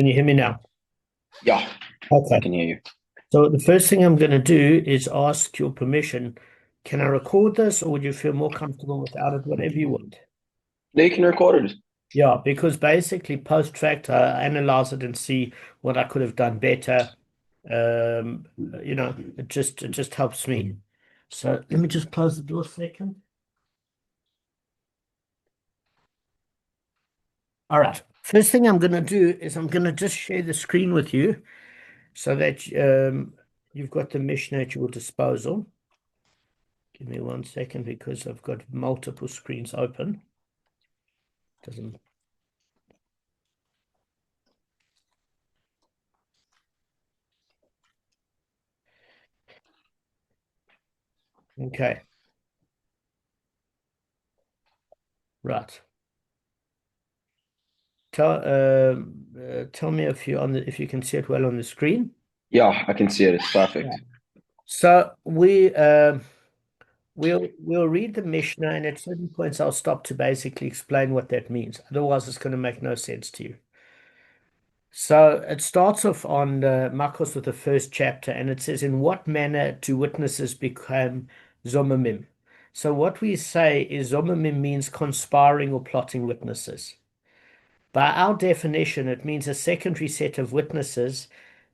Can you hear me now? Yeah, I Okay. can hear you. So the first thing I'm going to do is ask your permission. Can I record this, or would you feel more comfortable without it? Whatever you want. No, you can record it. Yeah, because basically post fact, I analyze it and see what I could have done better. Um, it just helps me. So let me just close the door a second. All right. First thing I'm going to do is I'm going to just share the screen with you so that you've got the Mishnah at your disposal. Give me 1 second because I've got multiple screens open. Doesn't. Okay. Right. Tell me if you can see it well on the screen. Yeah, I can see it. It's Yeah. perfect. So we'll read the Mishnah, and at certain points I'll stop to basically explain what that means. Otherwise, it's going to make no sense to you. So it starts off on Makkos with the first chapter, and it says, "In what manner do witnesses become zomimim?" So what we say is zomimim means conspiring or plotting witnesses. By our definition, it means a secondary set of witnesses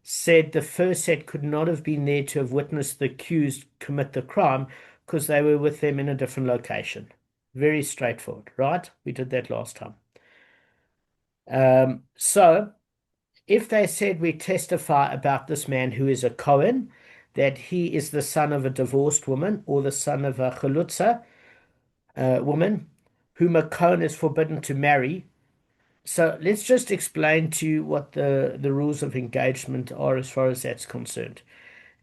said the first set could not have been there to have witnessed the accused commit the crime because they were with them in a different location. Very straightforward, right? We did that last time. So if they said we testify about this man who is a Cohen, that he is the son of a divorced woman or the son of a chalutza woman, whom a Cohen is forbidden to marry. So let's just explain to you what the rules of engagement are as far as that's concerned.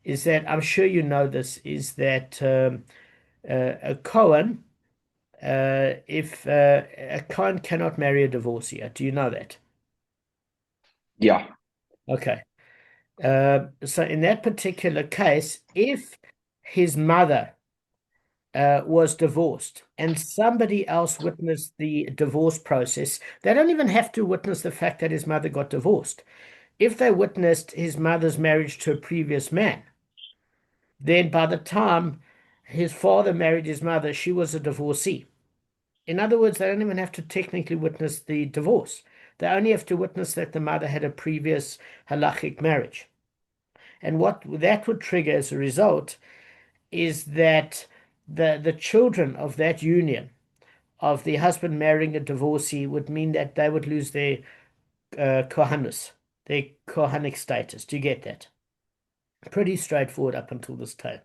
Is that I'm sure you know this, is that a Cohen, if a Cohen cannot marry a divorcee, do you know that? Yeah, Okay. So in that particular case, if his mother was divorced and somebody else witnessed the divorce process, they don't even have to witness the fact that his mother got divorced. If they witnessed his mother's marriage to a previous man, then by the time his father married his mother, she was a divorcee. In other words, they don't even have to technically witness the divorce. They only have to witness that the mother had a previous halachic marriage. And what that would trigger as a result is that the children of that union of the husband marrying a divorcee would mean that they would lose their kohanus, their kohanic status. Do you get that? Pretty straightforward up until this time.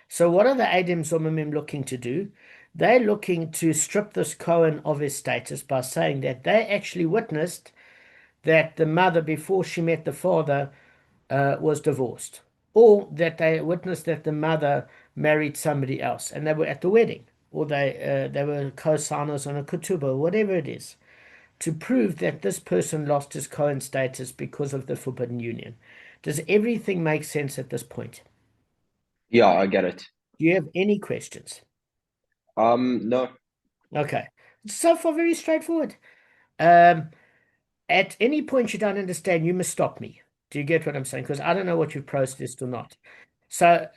So what are the Adim Zomimim looking to do? They're looking to strip this Cohen of his status by saying that they actually witnessed that the mother, before she met the father, was divorced, or that they witnessed that the mother married somebody else and they were at the wedding, or they were co-signers on a ketubah, whatever it is, to prove that this person lost his Cohen status because of the forbidden union. Does everything make sense at this point? yeah, I get it. Do you have any questions? No, Okay. So far, very straightforward. Um, at any point you don't understand, you must stop me. Do you get what I'm saying? Because I don't know what you've processed or not. So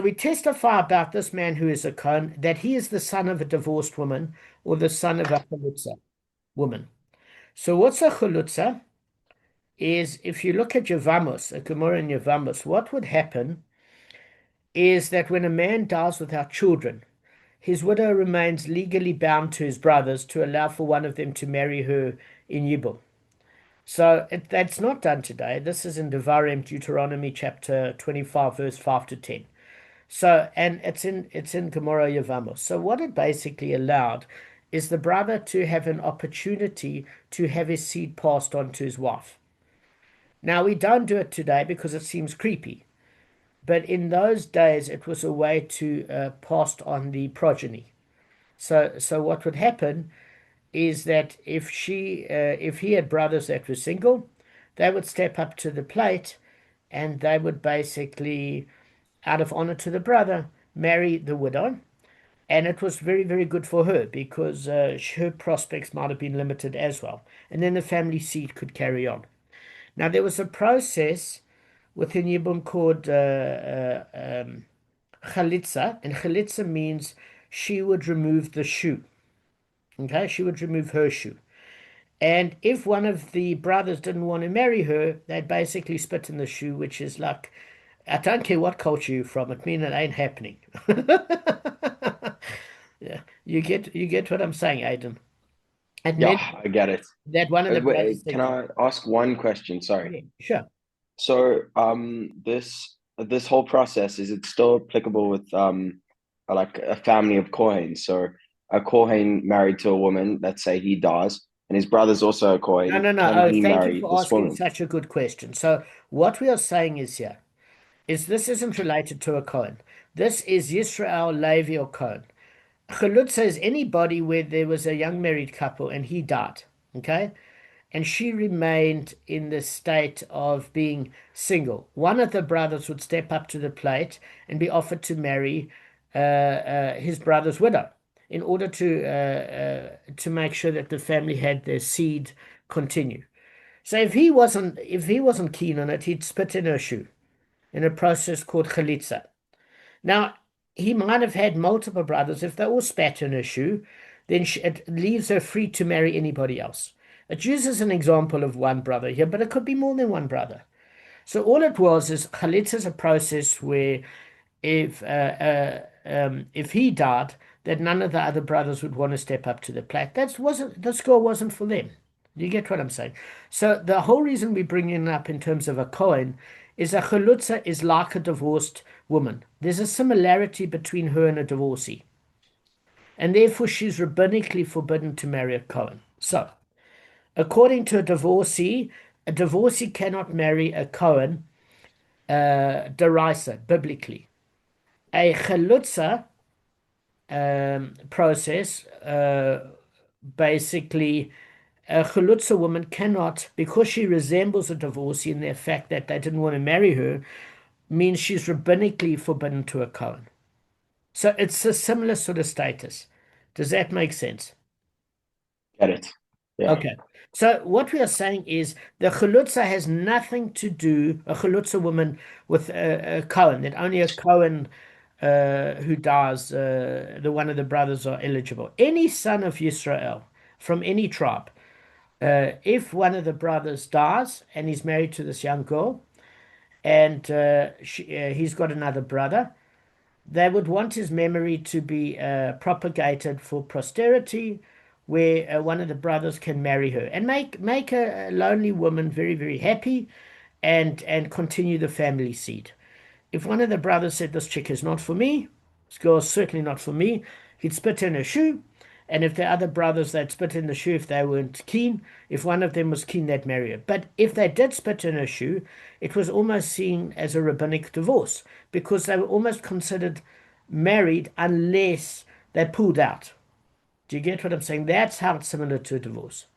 we testify about this man who is a Cohen, that he is the son of a divorced woman or the son of a chalutza woman. So what's a chalutza? Is if you look at Yevamos, a Gemara in Yevamos, what would happen is that when a man dies without children, his widow remains legally bound to his brothers to allow for one of them to marry her in Yibum. So that's not done today. This is in Devarim, Deuteronomy chapter 25, verse 5 to 10. So, and it's in Gemara Yevamos. So what it basically allowed is the brother to have an opportunity to have his seed passed on to his wife. Now we don't do it today because it seems creepy, but in those days it was a way to pass on the progeny. So what would happen is that if he had brothers that were single, they would step up to the plate and they would basically, out of honor to the brother, marry the widow. And it was very, very good for her because her prospects might have been limited as well. And then the family seat could carry on. Now, there was a process within Yibum called chalitza, and chalitza means she would remove the shoe. Okay, she would remove her shoe. And if one of the brothers didn't want to marry her, they'd basically spit in the shoe, which is like, I don't care what culture you're from, it means it ain't happening. Yeah, you get what I'm saying, Aiden. It Yeah, meant I get it. that one of the brothers Can said, I ask one question? Sorry. yeah, sure. So, this whole process, is it still applicable with like a family of Kohen? So, a Kohen married to a woman, let's say he dies, and his brother's also a No, Kohen, no, no. can Oh, he thank you marry for this asking woman? such a good question. So, what we are saying is here is this isn't related to a Cohen. This is Yisrael, Levi, or Cohen. Chalutza is anybody where there was a young married couple and he died, okay? And she remained in the state of being single. One of the brothers would step up to the plate and be offered to marry his brother's widow in order to make sure that the family had their seed continue. So if he wasn't keen on it, he'd spit in her shoe in a process called chalitza. Now, he might have had multiple brothers. If they all spat in her shoe, then it leaves her free to marry anybody else. It uses an example of one brother here, but it could be more than one brother. So all it was is chalitza is a process where if he died, that none of the other brothers would want to step up to the plate. That wasn't the score wasn't for them. You get what I'm saying? So the whole reason we bring it up in terms of a Cohen is a chalutza is like a divorced woman. There's a similarity between her and a divorcee, and therefore she's rabbinically forbidden to marry a Cohen. So, according to a divorcee cannot marry a Cohen, derisa, biblically. A chalutza process, basically, a chulutza woman cannot, because she resembles a divorcee in the fact that they didn't want to marry her, means she's rabbinically forbidden to a Cohen. So it's a similar sort of status. Does that make sense? Get it? Yeah. Okay. So what we are saying is the chulutza has nothing to do, a chulutza woman, with a Cohen, that only a Cohen who dies, the one of the brothers are eligible. Any son of Yisrael from any tribe, if one of the brothers dies and he's married to this young girl and he's got another brother, they would want his memory to be propagated for posterity, where one of the brothers can marry her and make a lonely woman very, very happy and continue the family seed. If one of the brothers said, "This chick is not for me, this girl's certainly not for me," he'd spit in her shoe. And if the other brothers, they'd spit in the shoe if they weren't keen. If one of them was keen, they'd marry her. But if they did spit in her shoe, it was almost seen as a rabbinic divorce because they were almost considered married unless they pulled out. Do you get what I'm saying? That's how it's similar to a divorce.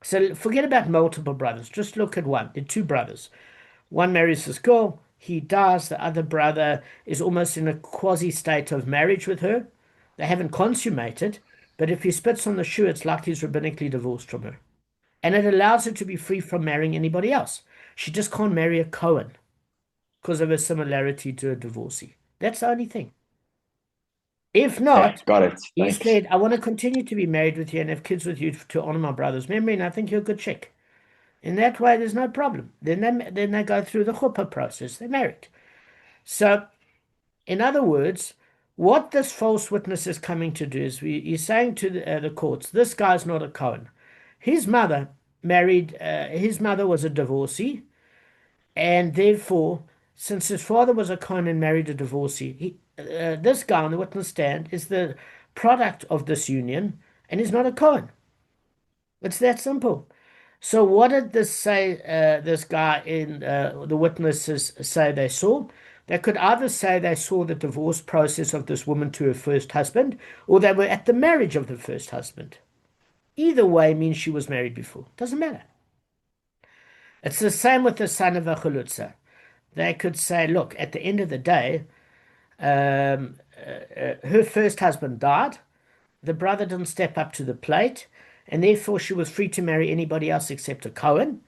So forget about multiple brothers. Just look at one. There are two brothers. One marries this girl, he dies, the other brother is almost in a quasi state of marriage with her. They haven't consummated, but if he spits on the shoe, it's like he's rabbinically divorced from her. And it allows her to be free from marrying anybody else. She just can't marry a Cohen because of her similarity to a divorcee. That's the only thing. If Okay, not, got it. he Thanks. said, I want to continue to be married with you and have kids with you to honor my brother's memory, and I think you're a good chick. In that way, there's no problem. Then they go through the chuppah process. They're married. So, in other words, what this false witness is coming to do is he's saying to the courts, this guy's not a Cohen. His mother his mother was a divorcee, and therefore, since his father was a Cohen and married a divorcee, this guy on the witness stand is the product of this union and is not a Cohen. It's that simple. So what did this say, this guy in the witnesses say they saw? They could either say they saw the divorce process of this woman to her first husband, or they were at the marriage of the first husband. Either way means she was married before. Doesn't matter. It's the same with the son of a chulutza. They could say, look, at the end of the day, her first husband died. The brother didn't step up to the plate, and therefore she was free to marry anybody else except a Cohen.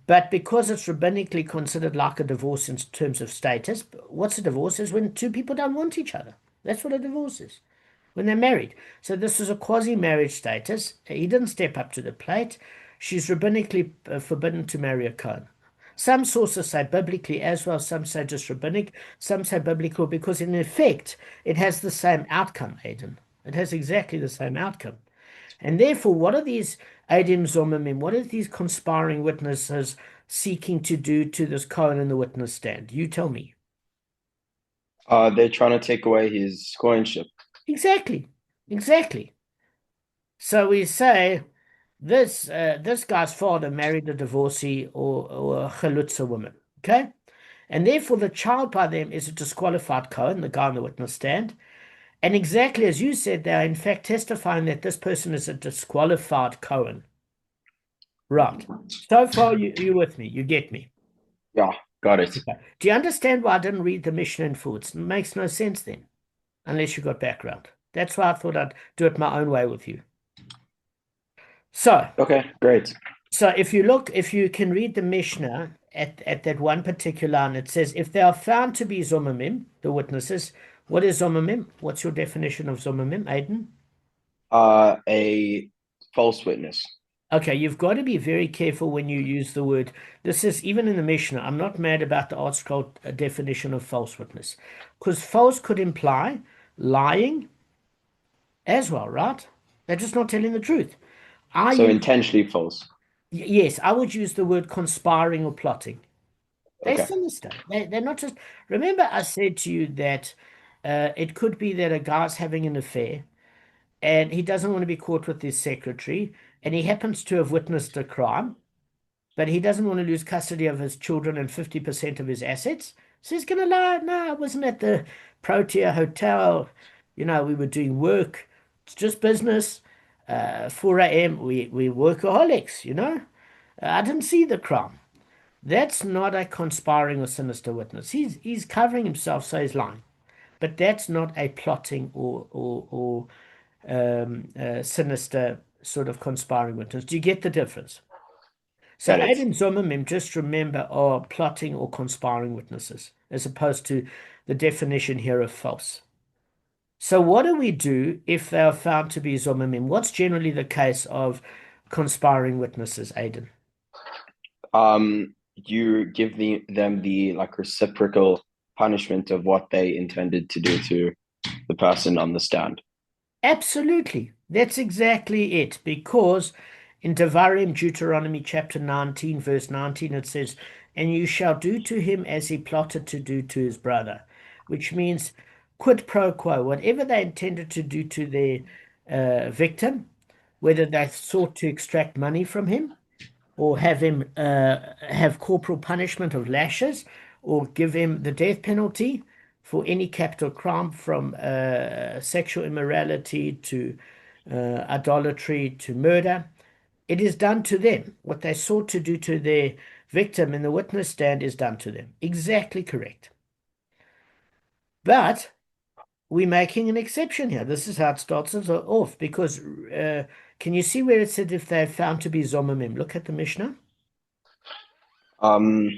But because it's rabbinically considered like a divorce in terms of status, what's a divorce is when two people don't want each other. That's what a divorce is, when they're married. So this is a quasi-marriage status. He didn't step up to the plate. She's rabbinically forbidden to marry a Cohen. Some sources say biblically as well, some say just rabbinic, some say biblical because in effect it has the same outcome, Aiden. It has exactly the same outcome. And therefore, what are these Adim Zomimim, what are these conspiring witnesses seeking to do to this Cohen in the witness stand? You tell me. They're trying to take away his coinship. Exactly. Exactly. So we say this guy's father married a divorcee or a chalutza woman. Okay? And therefore the child by them is a disqualified Cohen, the guy on the witness stand. And exactly as you said, they are in fact testifying that this person is a disqualified Cohen. Right. So far, you with me. You get me. Yeah, got it. Okay. Do you understand why I didn't read the Mishnah in full? It makes no sense then, unless you got background. That's why I thought I'd do it my own way with you. So, Okay, great. so if you can read the Mishnah at that one particular line, it says, if they are found to be Zomamim, the witnesses, what is Zomamim? What's your definition of Zomamim, Aiden? A false witness. Okay, you've got to be very careful when you use the word. This is even in the Mishnah. I'm not mad about the Art Scroll definition of false witness, because false could imply lying as well, right? They're just not telling the truth. I So use, intentionally false. yes, I would use the word conspiring or plotting. They're Okay. sinister. They're not just. Remember, I said to you that it could be that a guy's having an affair and he doesn't want to be caught with his secretary, and he happens to have witnessed a crime. But he doesn't want to lose custody of his children and 50% of his assets. So he's going to lie. No, I wasn't at the Protea Hotel. We were doing work. It's just business. 4 a.m. We workaholics. I didn't see the crime. That's not a conspiring or sinister witness. He's covering himself, so he's lying. But that's not a plotting or sinister sort of conspiring witness. Do you get the difference? So Got it. Aiden Zomamim, just remember, are plotting or conspiring witnesses, as opposed to the definition here of false. So what do we do if they are found to be Zomamim? What's generally the case of conspiring witnesses, Aiden? You give them the like reciprocal punishment of what they intended to do to the person on the stand. Absolutely. That's exactly it. Because in Devarim, Deuteronomy chapter 19, verse 19, it says, and you shall do to him as he plotted to do to his brother, which means quid pro quo, whatever they intended to do to their victim, whether they sought to extract money from him or have him have corporal punishment of lashes, or give him the death penalty for any capital crime from sexual immorality to idolatry to murder. It is done to them. What they sought to do to their victim in the witness stand is done to them. Exactly correct. But we're making an exception here. This is how it starts us off because can you see where it said if they're found to be Zomamim? Look at the Mishnah. Um,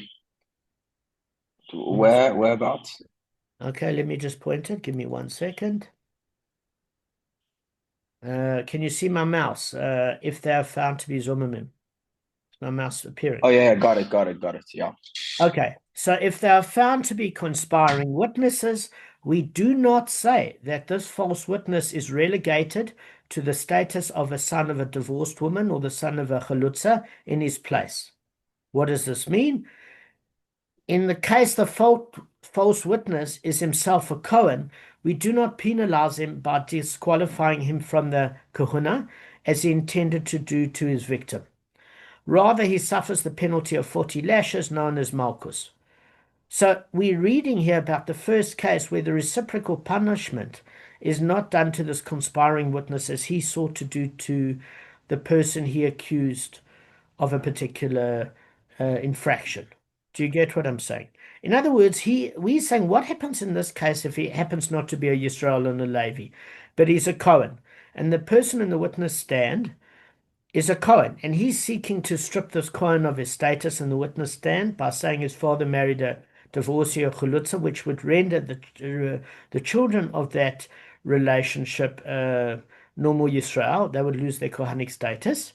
whereabouts? Okay, let me just point it. Give me 1 second. Can you see my mouse? If they are found to be Zomamim, is my mouse appearing? Oh yeah, got it, got it, got it. Yeah. Okay, so if they are found to be conspiring witnesses, we do not say that this false witness is relegated to the status of a son of a divorced woman or the son of a chalutza in his place. What does this mean? In the case the false witness is himself a Cohen, we do not penalize him by disqualifying him from the kahuna as he intended to do to his victim. Rather, he suffers the penalty of 40 lashes known as Makkos. So we're reading here about the first case where the reciprocal punishment is not done to this conspiring witness as he sought to do to the person he accused of a particular infraction. Do you get what I'm saying? In other words, we're saying what happens in this case if he happens not to be a Yisrael and a Levi, but he's a Cohen, and the person in the witness stand is a Cohen, and he's seeking to strip this Cohen of his status in the witness stand by saying his father married a divorcee or chulutza, which would render the children of that relationship normal Yisrael. They would lose their Kohanic status.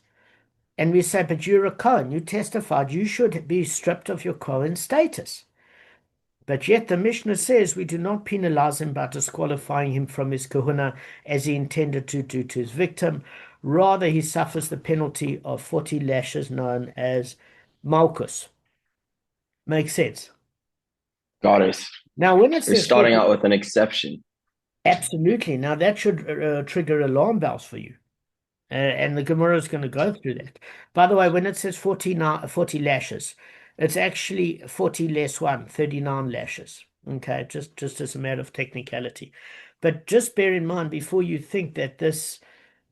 And we say, but you're a Cohen. You testified. You should be stripped of your Cohen status. But yet the Mishnah says we do not penalize him by disqualifying him from his kahuna as he intended to do to his victim. Rather, he suffers the penalty of 40 lashes known as Malchus. Makes sense. Got it. Now, when it We're says starting 40, out with an exception. absolutely. Now, that should trigger alarm bells for you. And the Gemara is going to go through that. By the way, when it says 40 lashes, it's actually 40 less 1, 39 lashes. Okay, just as a matter of technicality. But just bear in mind before you think that this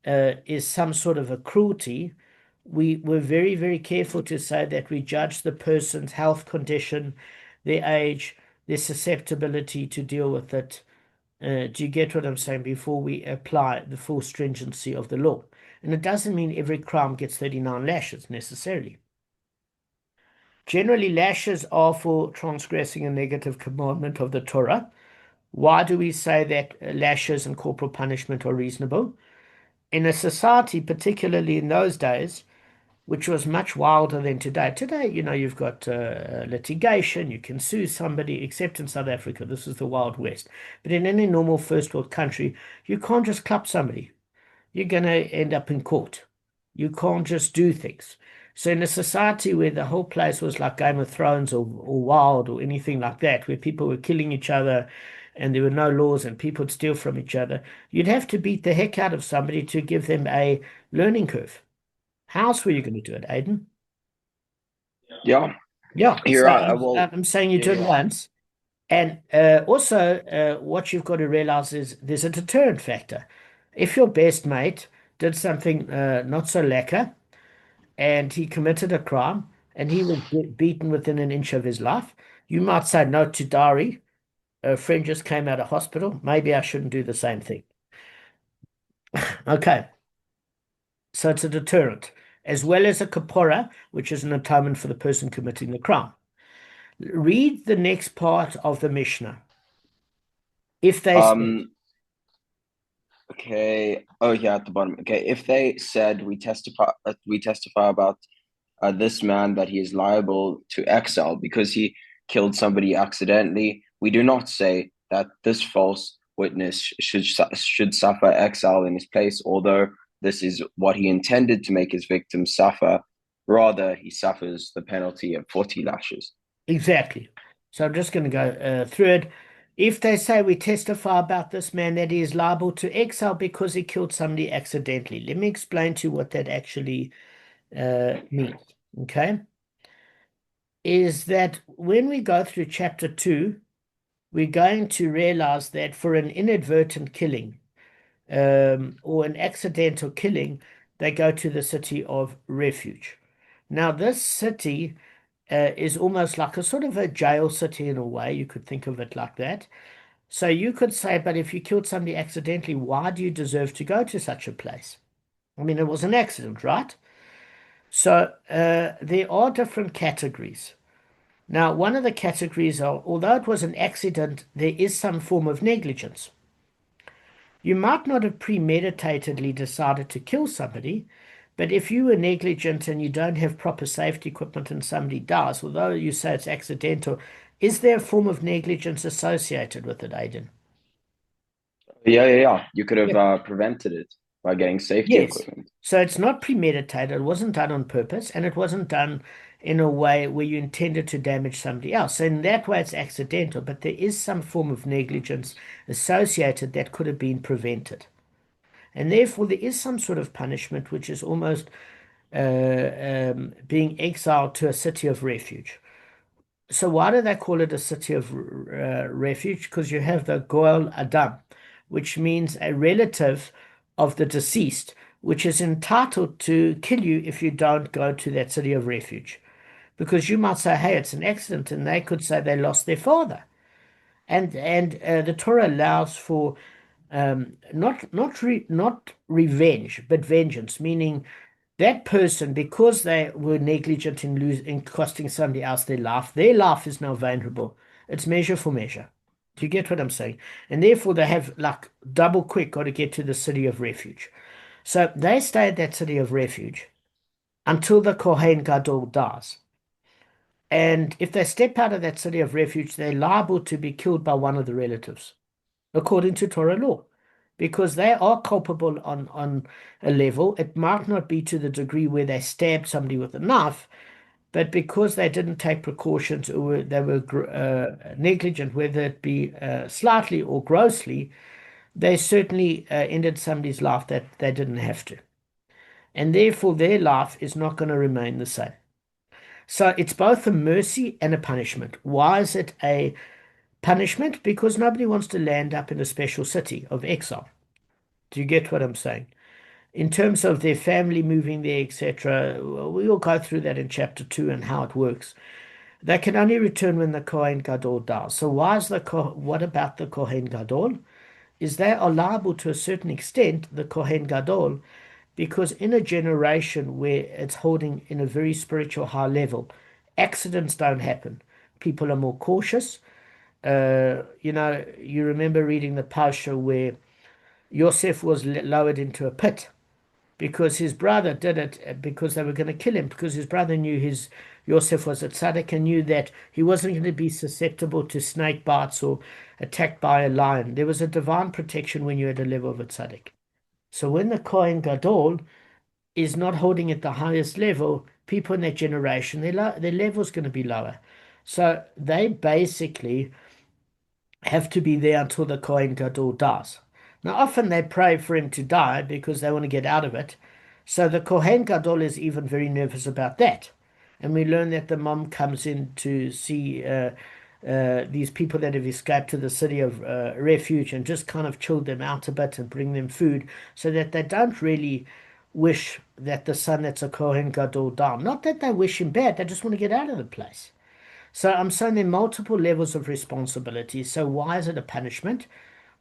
is some sort of a cruelty, we were very, very careful to say that we judge the person's health condition, their age, their susceptibility to deal with it. Do you get what I'm saying? Before we apply the full stringency of the law. And it doesn't mean every crime gets 39 lashes necessarily. Generally, lashes are for transgressing a negative commandment of the Torah. Why do we say that lashes and corporal punishment are reasonable? In a society, particularly in those days, which was much wilder than today. Today, you've got litigation, you can sue somebody, except in South Africa. This is the Wild West. But in any normal first world country, you can't just clap somebody. You're going to end up in court. You can't just do things. So in a society where the whole place was like Game of Thrones or Wild or anything like that, where people were killing each other and there were no laws and people would steal from each other, you'd have to beat the heck out of somebody to give them a learning curve. How else were you going to do it, Aiden? Yeah, Yeah, you're so right. I'm saying you Yeah, do it yeah. once. And also, what you've got to realize is there's a deterrent factor. If your best mate did something not so lacquer and he committed a crime and he was beaten within an inch of his life, you might say no to Dari. A friend just came out of hospital. Maybe I shouldn't do the same thing. Okay, so it's a deterrent, as well as a kapora, which is an atonement for the person committing the crime. Read the next part of the Mishnah. If they said, Um, okay. Oh, yeah, at the bottom. Okay, if they said we testify about this man that he is liable to exile because he killed somebody accidentally, we do not say that this false witness should suffer exile in his place, although this is what he intended to make his victim suffer. Rather, he suffers the penalty of 40 lashes. exactly. So I'm just going to go through it. If they say we testify about this man that he is liable to exile because he killed somebody accidentally, let me explain to you what that actually means. Okay. Is that when we go through chapter 2, we're going to realize that for an inadvertent killing or an accidental killing, they go to the city of refuge. Now, this city is almost like a sort of a jail city in a way. You could think of it like that. So you could say, but if you killed somebody accidentally, why do you deserve to go to such a place? I mean, it was an accident, right? So there are different categories. Now, one of the categories are, although it was an accident, there is some form of negligence. You might not have premeditatedly decided to kill somebody, but if you were negligent and you don't have proper safety equipment and somebody dies, although you say it's accidental, is there a form of negligence associated with it, Aiden? Yeah, yeah, yeah. You could have Yeah. prevented it by getting safety Yes. equipment. So it's not premeditated, it wasn't done on purpose, and it wasn't done in a way where you intended to damage somebody else. So in that way, it's accidental, but there is some form of negligence associated that could have been prevented. And therefore, there is some sort of punishment which is almost being exiled to a city of refuge. So why do they call it a city of refuge? Because you have the Goel Adam, which means a relative of the deceased, which is entitled to kill you if you don't go to that city of refuge. because you might say, hey, it's an accident, and they could say they lost their father. And the Torah allows for not revenge, but vengeance, meaning that person, because they were negligent in costing somebody else their life is now vulnerable. It's measure for measure. Do you get what I'm saying? And therefore, they have like double quick got to get to the city of refuge. So they stay at that city of refuge until the Kohen Gadol dies. And if they step out of that city of refuge, they're liable to be killed by one of the relatives, according to Torah law, because they are culpable on a level. It might not be to the degree where they stabbed somebody with a knife, but because they didn't take precautions or they were negligent, whether it be slightly or grossly, they certainly ended somebody's life that they didn't have to. And therefore, their life is not going to remain the same. So it's both a mercy and a punishment. Why is it a punishment? Because nobody wants to land up in a special city of exile. Do you get what I'm saying? In terms of their family moving there, etc., we will go through that in chapter 2 and how it works. They can only return when the Kohen Gadol dies. So why is what about the Kohen Gadol? Is they are liable to a certain extent, the Kohen Gadol, because in a generation where it's holding in a very spiritual high level, accidents don't happen. People are more cautious. You remember reading the Pasha where Yosef was lowered into a pit because his brother did it because they were going to kill him because his brother knew his Yosef was a tzaddik and knew that he wasn't going to be susceptible to snake bites or attacked by a lion. There was a divine protection when you're at a level of a tzaddik. So when the Kohen Gadol is not holding at the highest level, people in that generation, their level's going to be lower. So they basically have to be there until the Kohen Gadol dies. Now, often they pray for him to die because they want to get out of it. So the Kohen Gadol is even very nervous about that. And we learn that the mom comes in to see these people that have escaped to the city of refuge and just kind of chill them out a bit and bring them food so that they don't really wish that the son that's a Kohen Gadol die. Not that they wish him bad, they just want to get out of the place. So I'm saying there are multiple levels of responsibility. So why is it a punishment?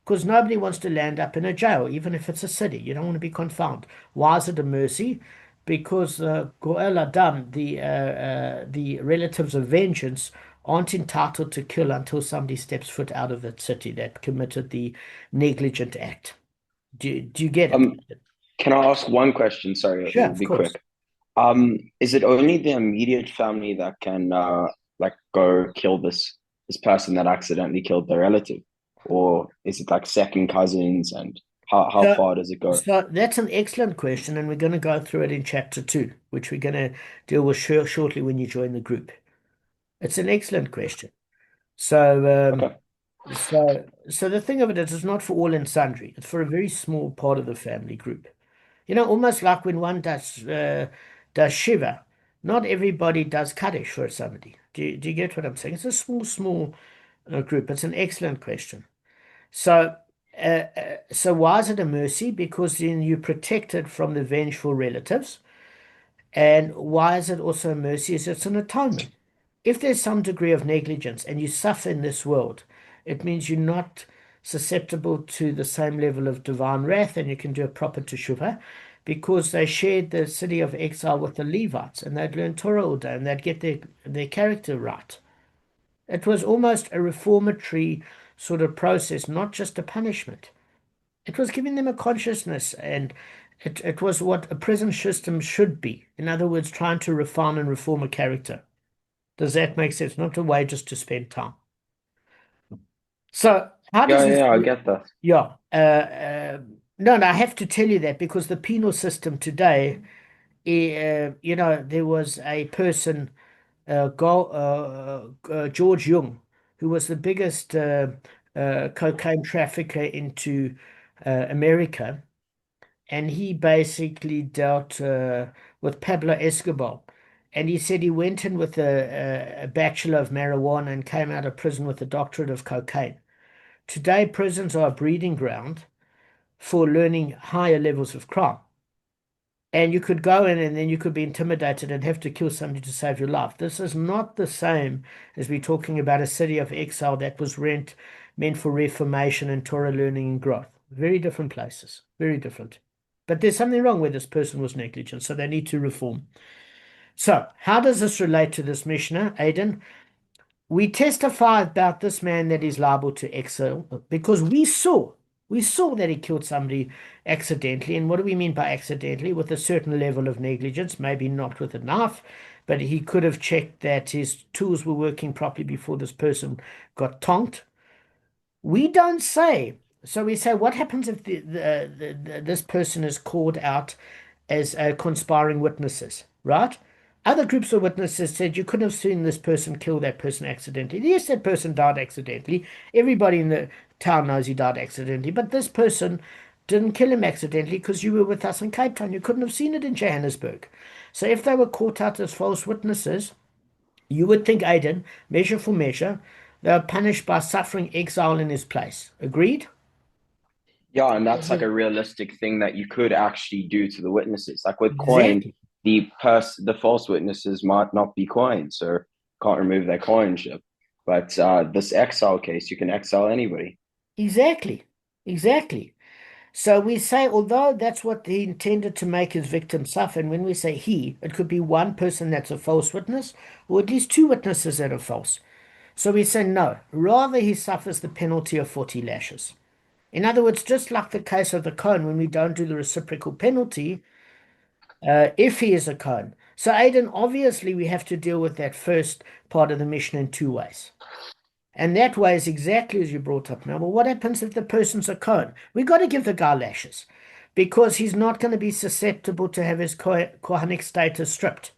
Because nobody wants to land up in a jail, even if it's a city. You don't want to be confined. Why is it a mercy? Because Goel Adam, the relatives of vengeance, aren't entitled to kill until somebody steps foot out of that city that committed the negligent act. Do you get it? Um, can I ask one question? Sorry, it Sure, will of be course. quick. Is it only the immediate family that can like go kill this person that accidentally killed their relative, or is it like second cousins, and how So, far does it go? so that's an excellent question, and we're going to go through it in chapter 2, which we're going to deal with shortly when you join the group. It's an excellent question. So, Okay. so the thing of it is, it's not for all and sundry. It's for a very small part of the family group. You know, almost like when one does shiva, not everybody does kaddish for somebody. Do you get what I'm saying? It's a small group. It's an excellent question. So, so why is it a mercy? Because then you're protected from the vengeful relatives. And why is it also a mercy? Is it's an atonement. If there's some degree of negligence and you suffer in this world, it means you're not susceptible to the same level of divine wrath and you can do a proper teshuvah because they shared the city of exile with the Levites and they'd learn Torah all day and they'd get their character right. It was almost a reformatory sort of process, not just a punishment. It was giving them a consciousness, and it was what a prison system should be. In other words, trying to refine and reform a character. Does that make sense? Not a way just to spend time. So, how does Yeah, this yeah, I work? get that. Yeah. No, I have to tell you that because the penal system today, there was a person, George Jung, who was the biggest cocaine trafficker into America. And he basically dealt with Pablo Escobar. And he said he went in with a bachelor of marijuana and came out of prison with a doctorate of cocaine. Today, prisons are a breeding ground for learning higher levels of crime. And you could go in and then you could be intimidated and have to kill somebody to save your life. This is not the same as we're talking about a city of exile that was meant for reformation and Torah learning and growth. Very different places, very different. But there's something wrong where this person was negligent, so they need to reform. So, how does this relate to this Mishnah, Aiden? We testify about this man that is liable to exile because we saw that he killed somebody accidentally. And what do we mean by accidentally? With a certain level of negligence, maybe not with a knife, but he could have checked that his tools were working properly before this person got tonked. We don't say. So we say, what happens if this person is called out as conspiring witnesses, right? Other groups of witnesses said you couldn't have seen this person kill that person accidentally. Yes, that person died accidentally. Everybody in the town knows he died accidentally, but this person didn't kill him accidentally because you were with us in Cape Town. You couldn't have seen it in Johannesburg. So if they were caught out as false witnesses, you would think, Aiden, measure for measure, they are punished by suffering exile in his place. Agreed? Yeah, and that's like a realistic thing that you could actually do to the witnesses. Like with coin, Exactly. the false witnesses might not be coin, so can't remove their coinship. But this exile case, you can exile anybody. Exactly. Exactly. So we say, although that's what he intended to make his victim suffer, and when we say he, it could be one person that's a false witness, or at least two witnesses that are false. So we say no, rather he suffers the penalty of 40 lashes. In other words, just like the case of the Cohen, when we don't do the reciprocal penalty, if he is a Cohen. So, Aiden, obviously we have to deal with that first part of the mission in two ways. And that way is exactly as you brought up now. Well, what happens if the person's a Cohen? We got to give the guy lashes because he's not going to be susceptible to have his Kohanic status stripped.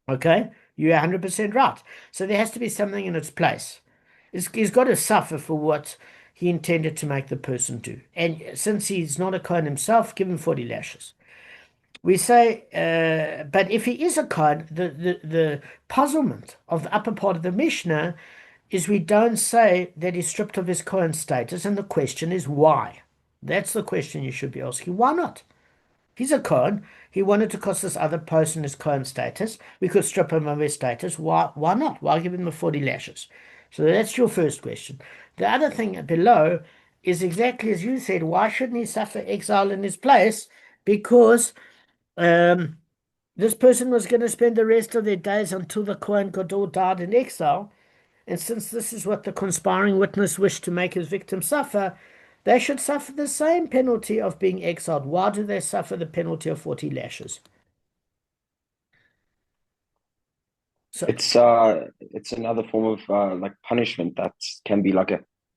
Okay? You're 100% right. So there has to be something in its place. He's got to suffer for what he intended to make the person do. And since he's not a Cohen himself, give him 40 lashes. We say, but if he is a Kohen, the puzzlement of the upper part of the Mishnah is we don't say that he's stripped of his Kohen status, and the question is why? That's the question you should be asking. Why not? He's a Kohen. He wanted to cost this other person his Kohen status. We could strip him of his status. Why not? Why give him the 40 lashes? So that's your first question. The other thing below is exactly as you said. Why shouldn't he suffer exile in his place? Because um, this person was going to spend the rest of their days until the Kohen Gadol died in exile. And since this is what the conspiring witness wished to make his victim suffer, they should suffer the same penalty of being exiled. Why do they suffer the penalty of 40 lashes? So, It's another form of like punishment that can be like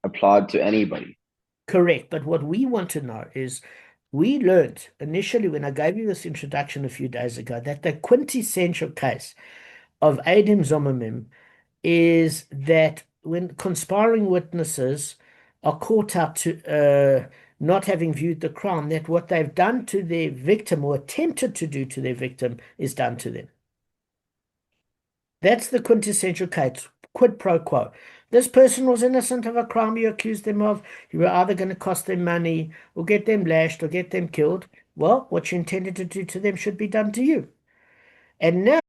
applied to anybody. correct. But what we want to know is we learned initially when I gave you this introduction a few days ago that the quintessential case of Adim Zomamim is that when conspiring witnesses are caught out to not having viewed the crime, that what they've done to their victim or attempted to do to their victim is done to them. That's the quintessential case, quid pro quo. This person was innocent of a crime you accused them of. You were either going to cost them money or get them lashed or get them killed. Well, what you intended to do to them should be done to you. And now